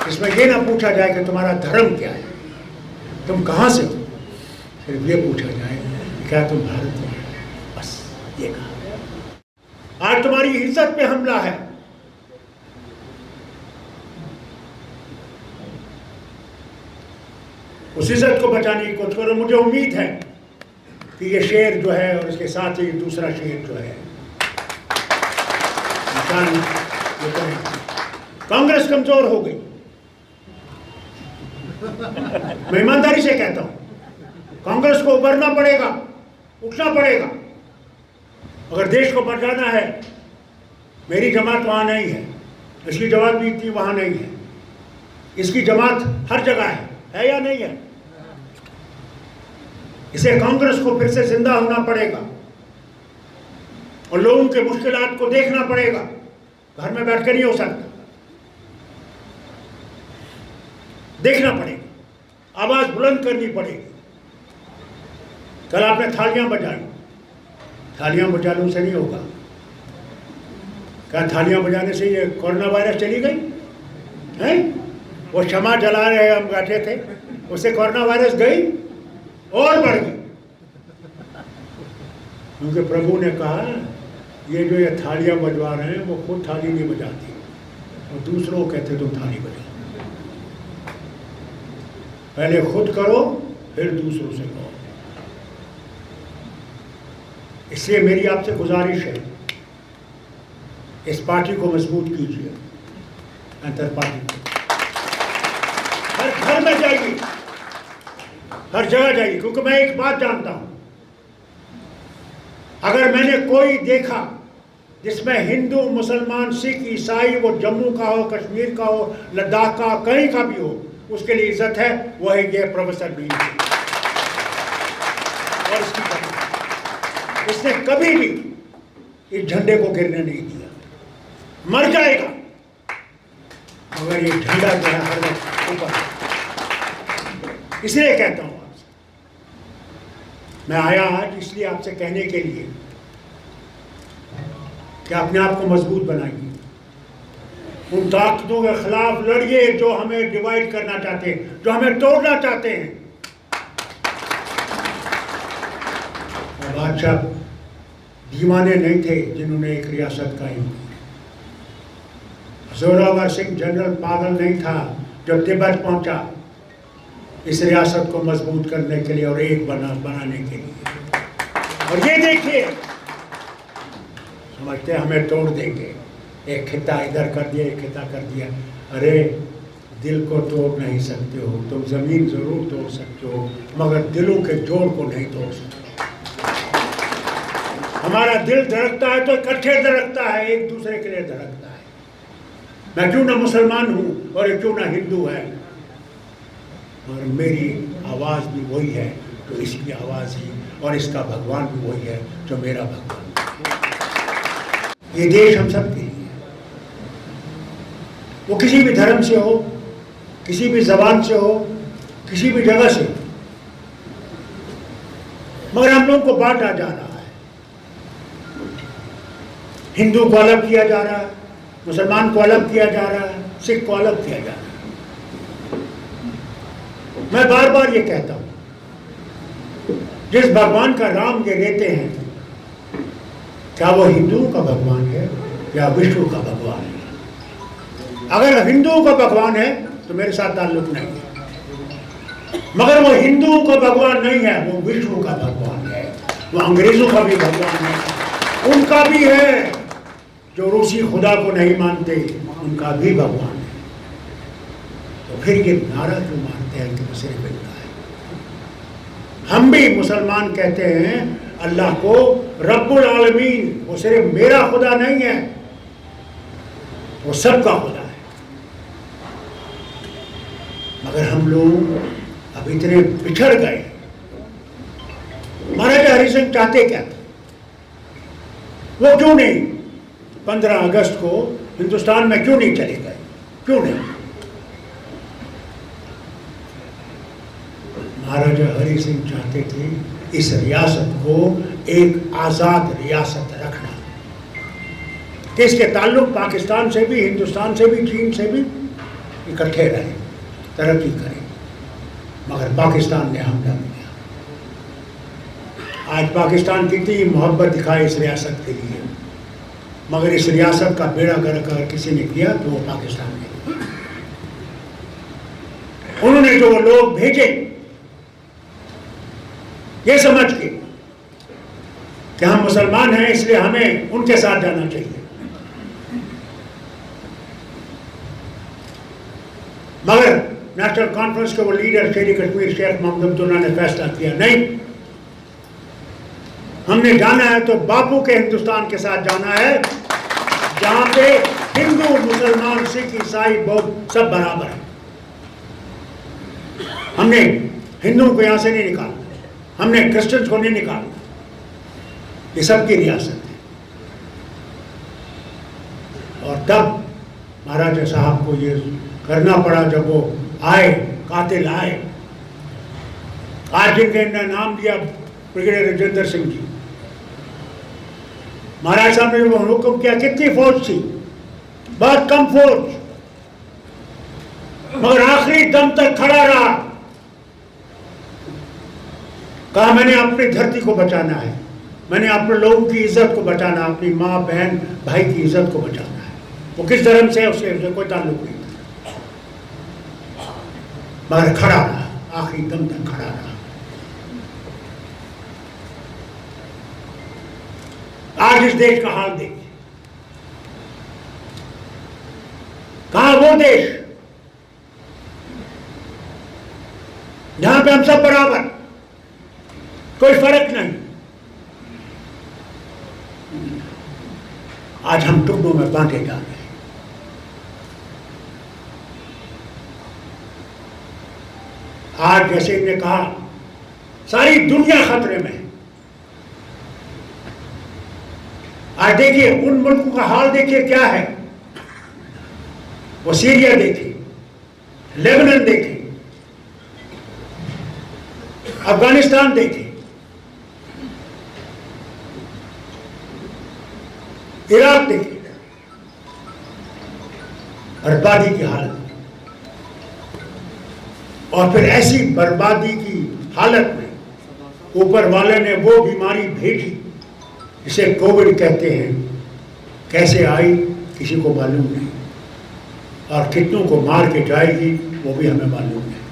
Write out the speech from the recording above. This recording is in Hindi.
इसमें ये ना पूछा जाए कि तुम्हारा धर्म क्या है, तुम कहाँ से हो, सिर्फ ये पूछा जाए क्या तुम भारत में हो, बस ये कहा। आज तुम्हारी इज्जत पे हमला है, उस इज्जत को बचाने की कोशिश करो। मुझे उम्मीद है कि ये शेर जो है और इसके साथ ही दूसरा शेर जो है कांग्रेस कमजोर हो गई। मैं ईमानदारी से कहता हूं, कांग्रेस को उभरना पड़ेगा, उठना पड़ेगा। अगर देश को बचाना है, मेरी जमात वहां नहीं है, इसकी जमात भी इतनी वहां नहीं है, इसकी जमात हर जगह है या नहीं है? इसे कांग्रेस को फिर से जिंदा होना पड़ेगा और लोगों के मुश्किलात को देखना पड़ेगा। घर में बैठ कर नहीं हो सकता, देखना पड़ेगा, आवाज बुलंद करनी पड़ेगी। कल आपने थालियां बजाई, थालियां बजाने से नहीं होगा। क्या थालियां बजाने से ये कोरोना वायरस चली गई है? वो क्षमा जला रहे हम बैठे थे, उससे कोरोना वायरस गई और बढ़ गई, क्योंकि प्रभु ने कहा ये जो ये थालियां बजवा रहे हैं वो खुद थाली नहीं बजाती और दूसरों को कहते तुम थाली बजाओ। पहले खुद करो फिर दूसरों से कहो। इसलिए मेरी आपसे गुजारिश है, इस पार्टी को मजबूत कीजिए, अंतर पार्टी को। हर घर में जाइए, हर जगह जाइए, क्योंकि मैं एक बात जानता हूं, अगर मैंने कोई देखा जिसमें हिंदू, मुसलमान, सिख, ईसाई, वो जम्मू का हो, कश्मीर का हो, लद्दाख का, कहीं का भी हो, उसके लिए इज्जत है, वो है ये प्रोफेसर बीन। और इसने कभी भी इस झंडे को गिरने नहीं दिया। मर जाएगा मगर ये झंडा जो है हर वक्त ऊपर। इसलिए कहता हूं आपसे, मैं आया आज इसलिए आपसे कहने के लिए कि अपने आप को मजबूत बनाइए, उन ताकतों के खिलाफ लड़िए जो हमें डिवाइड करना चाहते हैं, जो हमें तोड़ना चाहते हैं। बादशाह दीवाने नहीं थे जिन्होंने एक रियासत कायम की। जोरावर सिंह जनरल पागल नहीं था जो तिब्बत पहुंचा इस रियासत को मजबूत करने के लिए और एक बनाने के लिए। और ये देखिए, समझते हमें तोड़ देंगे, एक खिता इधर कर दिया, एक खिता कर दिया। अरे दिल को तोड़ नहीं सकते हो तुम, जमीन जरूर तोड़ सकते हो मगर दिलों के जोड़ को नहीं तोड़ सकते। हमारा दिल धड़कता है तो इकट्ठे धड़कता है, एक दूसरे के लिए धड़कता है। मैं क्यों ना मुसलमान हूं और ये क्यों ना हिंदू है, और मेरी आवाज भी वही है तो इसकी आवाज ही, और इसका भगवान भी वही है जो मेरा भगवान। ये देश हम सब के लिए, वो किसी भी धर्म से हो, किसी भी जबान से हो, किसी भी जगह से, मगर हम लोगों को बांटा जा रहा है। हिंदू को अलग किया जा रहा है, मुसलमान को अलग किया जा रहा है, सिख को अलग किया जा रहा है। मैं बार बार ये कहता हूं, जिस भगवान का नाम ये लेते हैं, क्या वो हिंदुओं का भगवान है या विष्णु का भगवान है? अगर हिंदुओं का भगवान है तो मेरे साथ ताल्लुक नहीं है, मगर वो हिंदुओं का भगवान नहीं है, वो विष्णु का भगवान है। वो अंग्रेजों का भी भगवान है, उनका भी है। जो रूसी खुदा को नहीं मानते उनका भी भगवान है। तो फिर ये नारा क्यों मारते हैं कि वो सिर्फ मिलता है? हम भी मुसलमान कहते हैं अल्लाह को रब्बुल आलमीन, वो सिर्फ मेरा खुदा नहीं है, वो सबका खुदा है। मगर हम लोग अब इतने पिछड़ गए। महाराजा हरि सिंह चाहते क्या था? वो क्यों नहीं 15 अगस्त को हिंदुस्तान में क्यों नहीं चले गए? क्यों नहीं? महाराजा हरि सिंह चाहते थे इस रियासत को एक आजाद रियासत रखना, कि इसके ताल्लुक पाकिस्तान से भी, हिंदुस्तान से भी, चीन से भी इकट्ठे रहें, तरक्की करें, मगर पाकिस्तान ने हमला किया। आज पाकिस्तान कितनी मोहब्बत दिखाए इस रियासत के लिए, मगर इस रियासत का बेड़ा गर्क अगर किसी ने किया तो वो पाकिस्तान ने। उन्होंने जो वो लोग भेजे ये समझ के कि हम मुसलमान हैं इसलिए हमें उनके साथ जाना चाहिए, मगर नेशनल कॉन्फ्रेंस के वो लीडर शेरी कश्मीर शेख मोहम्मद अब्दुल्ला ने फैसला किया, नहीं, हमने जाना है तो बापू के हिंदुस्तान के साथ जाना है, जहां पे हिंदू मुसलमान सिख ईसाई बौद्ध सब बराबर है। हमने हिंदुओं को यहां से नहीं निकालना, हमने क्रिश्चियंस को नहीं निकालना, ये सबकी रियासत है। और तब महाराजा साहब को ये करना पड़ा जब वो आए, कातिल आए। आज जिनके नाम दिया ब्रिगेडियर राजेंद्र सिंह जी, महाराज साहब ने जो हुक्म किया, कितनी फौज थी, बहुत कम फौज, मगर आखिरी दम तक खड़ा रहा। कहा मैंने अपनी धरती को बचाना है, मैंने अपने लोगों की इज्जत को बचाना, अपनी माँ बहन भाई की इज्जत को बचाना है। वो किस धर्म से है उससे कोई ताल्लुक नहीं, मगर खड़ा रहा, आखिरी दम तक खड़ा रहा। आज इस देश का हाल देखिए, कहां वो देश जहां पे हम सब बराबर, कोई फर्क नहीं। आज हम टुकड़ों में बांटे जा रहे हैं। आज जैसे इन्हें कहा सारी दुनिया खतरे में है। आज देखिए उन मुल्कों का हाल देखिए क्या है, वो सीरिया देखिए, लेबनान देखिए, अफगानिस्तान देखिए, इराक देखिए, बर्बादी की हालत। और फिर ऐसी बर्बादी की हालत में ऊपर वाले ने वो बीमारी भेजी जिसे कोविड कहते हैं, कैसे आई किसी को मालूम नहीं, और कितनों को मार के जाएगी वो भी हमें मालूम नहीं।